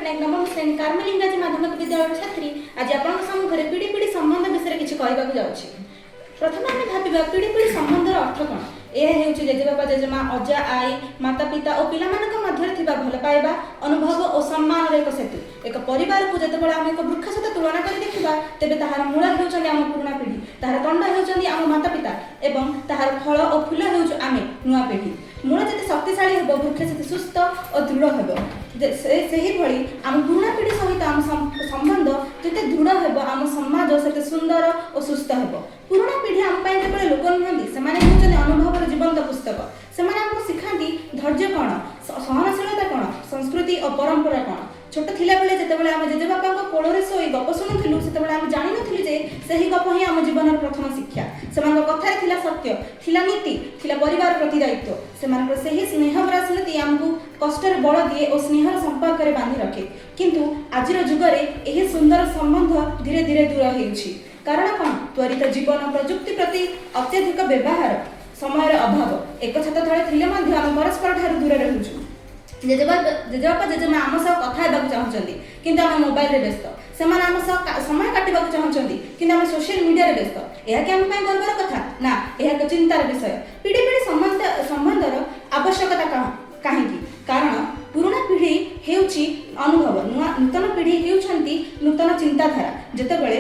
पट्टनायक नवम श्रेणी कार्मेल इंग्राजी माध्यमिक विद्यालय छात्री आज आपण सम्मुखें पीढ़ी पीढ़ी संबंध विषय किसी कहवाक जाऊँगी। प्रथम आम भाव पीढ़ी पीढ़ी संबंधर अर्थ कौन। यह हूँ जेजेबापा जेजेमा अजा आई माता पिता और पिला भल पाइबा अनुभव और सम्मान एक सेतु। एक परिवार को जिते आम एक वृक्ष सहित तुलना कर देखा तेज तार मूल होती आम पुराणा पीढ़ी, तार दंड होती आम माता पिता एवं तार फल और फूल हो आम नुआ पीढ़ी। मूल जिते शक्तिशाली हो वृक्ष से सुस्थ और दृढ़ हो आम पुराणा पीढ़ी सहित आम संबंध जिते दृढ़ हो आम समाज से सुंदर और सुस्थ हो। पुराणा पीढ़ी आम केवल लोक नुहति से अनुभव जीवंत पुस्तक। से शिखाती धैर्य कौन, सहनशीलता कौन, संस्कृति और परंपरा कौन। छोट थिला बेले जेतेबेले आम जेजेबापा कोଳରେ सोई गप शुणुलु सेतेबेले आम जानि नथिलु जे सही गप ही आम जीवन प्रथम शिक्षा। सेमान कथार थिला सत्य, थिला नीति, थिला परिवार प्रति दायित्व। सेमान सही स्नेहभरा स्मृति आमको कष्टर बल दिए और स्नेहर संपर्क रे बांधि रखे। किंतु आजिर जुगरे एही सुंदर संबंध धीरे धीरे दूर हेउछि। कारण कौन? त्वरित जीवन प्रजुक्ति प्रति अत्यधिक व्यवहार, समय अभाव। एक छत तले थिले मध्य आम परस्पर ठारू दूर रहउछु। जेजेबापा जेजेमा आम सह कथा हेबाक चाहूँगी किंतु आम मोबाइल रे व्यस्त। सेमान आम सह समय काटिबाक चाहूँगी किंतु आम सोशल मीडिया रे व्यस्त। यह कि आम पई गर्वर कथा ना, यह एक चिंतार विषय। पीढ़ी पीढ़ी संबंधर आवश्यकता कहीं कारण पुराणा पीढ़ी हेउछि अनुभव, नूतन पीढ़ी हेउछंती नूतन चिंताधारा। जेतेबेले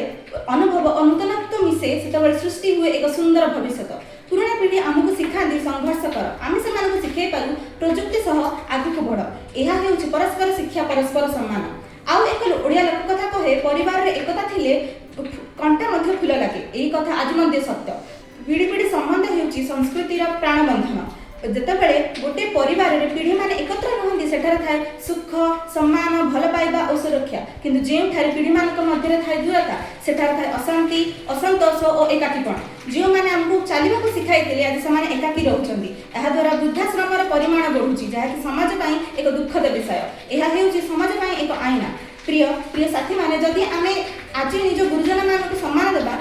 अनुभव और नूतनत्व मिसे सेतेबेले सृष्टि हुए एक सुंदर भविष्य। पुराणा पीढ़ी आमको शिखाती संघर्ष कर, आम से शिखे पारू प्रजुक्ति सह आगक बढ़। यह हेउछि परस्पर शिक्षा, परस्पर सम्मान। आउ एक ओडिया लोक कथा कहे परिवार रे एकता थिले कंटा मध्य फूल लागे। यही कथा आज मध्य सत्य। पीढ़ी पीढ़ी संबंध हेउछि संस्कृतिर प्राणबंधन। जेतेबेले गोटे परिवार रे पीढ़ी माने एकत्र रहंती सेठारे थाए सुख, सम्मान, भल पाइबा और सुरक्षा। किंतु जेउ ठारे पीढ़ी मानक मध्य थाए दूरता सेठारे थाए अशांति, असंतोष और एकाकीपण। जो माने हमको चलिबाको शिखाइथिले आज समाने एकाकी रहउछंती। एहा द्वारा वृद्धाश्रमर परिमाण बढ़ुछि जाहा कि समाज पई एक दुःखद विषय। एहा हेउछि समाज पई एक आईना। प्रिय प्रिय साथी माने जदि आमे आज निज गुरुजन मानक सम्मान देबा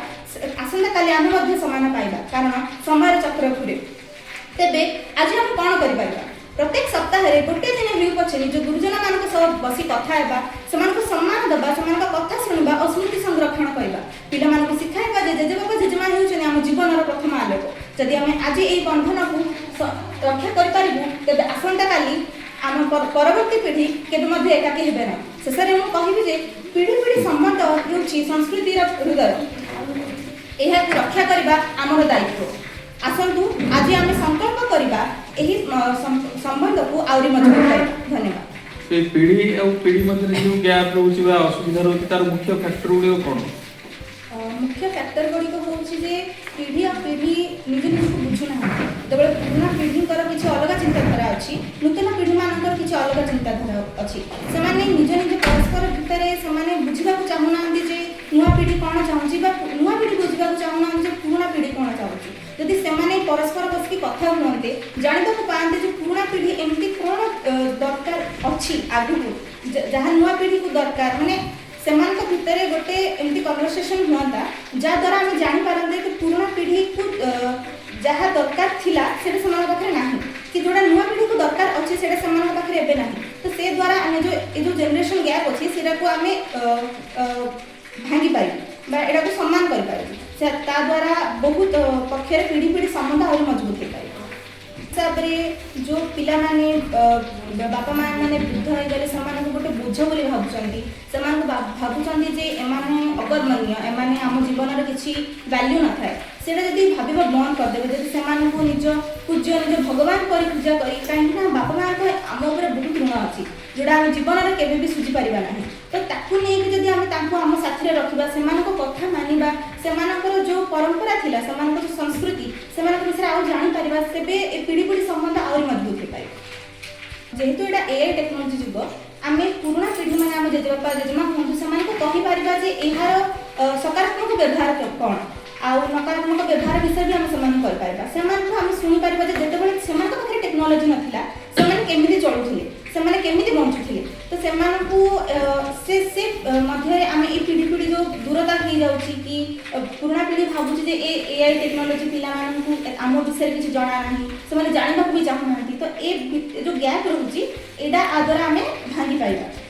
आसंता काली आमे मध्य सम्मान पाइबा। कारण समय चक्र घुरे। तेबे आज हम कौन करिबा? प्रत्येक सप्ताह रे गोटे दिन हेउ पछे निज गुरुजन मानक सह बसी कथा हेबा, सेमानक सम्मान देबा, सेमानक कथा सुनिबा और स्मृति संरक्षण करिबा। पिला मानक सिखाइबा जे जेजेबापा जेजेमा हेउछन हम जीवनर प्रथम आलोक। जदि हम आज एई बंधन को रक्षा करि पारिबु तेबे आसंता काली आम परवर्ती पीढ़ी केबे मध्ये एकाकी हेबे ना। शेषरे मु कहिबि जे पीढ़ी पीढ़ी संबंध हेउछि संस्कृतिर हृदय। एहा रक्षा करिबा आमर दायित्व। आसंतु आज आम संकल्प करबा एही संबंध को आउरी मजबूत करबा। धन्यवाद। से पीढ़ी और पीढ़ी मध्य जो गैप रोची बा असुविधा रोची तार मुख्य फैक्टर गुडी कोन? मुख्य फैक्टर गुडी को होची जे पीढ़ी और पीढ़ी निज निज को बुझु ना। तबे पुराना पीढ़ी कर किछ अलग चिंताधारा अछि, नूतन पीढ़ी मानकर किछ अलग चिंताधारा अछि। सेमाने निज निज परस्पर भितरे सेमाने बुझिबा को चाहू नांदी जे नुआ पीढ़ी कोन चाहूची बा नुआ पीढ़ी बुझिबा को चाहू नांदी जे पुराना पीढ़ी कोन चाहूची। यदि सेमाने परस्पर बसकी कथा हुनते जानिबा को पाते जे पुराना पीढ़ी एमती कोन दरकार अछि आगु जहाँ नुआ पीढ़ी को दरकार माने सेमान को भितरे गोटे एमती कन्वर्सेशन हुआंता जा द्वारा हम जानि पारंते कि पुराना पीढ़ी को जहाँ दरकार थिला सेटा समान पाखरे नाही कि जोडा नुआ पीढ़ी को दरकार अछि सेटा समान पाखरे एबे नाही। तो से द्वारा हम जो जनरेशन गैप अछि सेटा को हमें भांगी पारि बा एटा को सम्मान करि पारि से ता द्वारा बहुत पक्षरे पीढ़ी पीढ़ी संबंध और मजबूत हो पाए। हिसाबरे जो पिला माने बापा माने वृद्ध हो गले समान गोटे बोझ बोली भाबुचंती। समान भाबुचंती जे एमाने अगर्मन्य, एमाने हम जीवन रे किछि वैल्यू न थाए। सेटा जदि भाबिबा बंद कर देबे जदि समान को निज पूज्य निज भगवान परि पूजा करी काहे ना बापा मां को हम ऊपर बहुत ऋण अछि जोडा हम जीवन रे केबे भी सुझी परिबा नाही। तो ताकू नै कि जदि हम ताकू हम साथी रे रखिबा, समान को कथा मानिबा, समानकर जो परंपरा थिला, समानकर जो संस्कृति समानकर विषय आ जानि परिबा सेबे ए पीढ़ी पीढ़ी संबंध और मजबूत हो पाए। जेहेतु एटा एआई टेक्नोलॉजी जुग आमे पुराना पीढ़ी माने आम जेजेबापा जेजेमा हुंतु समान को कहि परिबा जे एहार सकारात्मक व्यवहार कोन आ नकारात्मक व्यवहार विषय भी हम समान कर पाइबा। समान को हम सुनि परिबा जे जेतेबेले समान को पाखरे टेक्नोलॉजी नथिला समान केमिति चलुथिले, समान केमिति बंचुथिले। तो समान को से मध्य आम ए पीढ़ी पीढ़ी जो दूरता हो जाउछि कि पुराना पीढ़ी भाबुछि जे एआई टेक्नोलॉजी पिला मानकु आम विषय किछि जणा नाही, समान जानिबा को भी चाहू नांती। तो ए जो गैप रहउछि एडा आ द्वारा आमे भांगी पाइबा।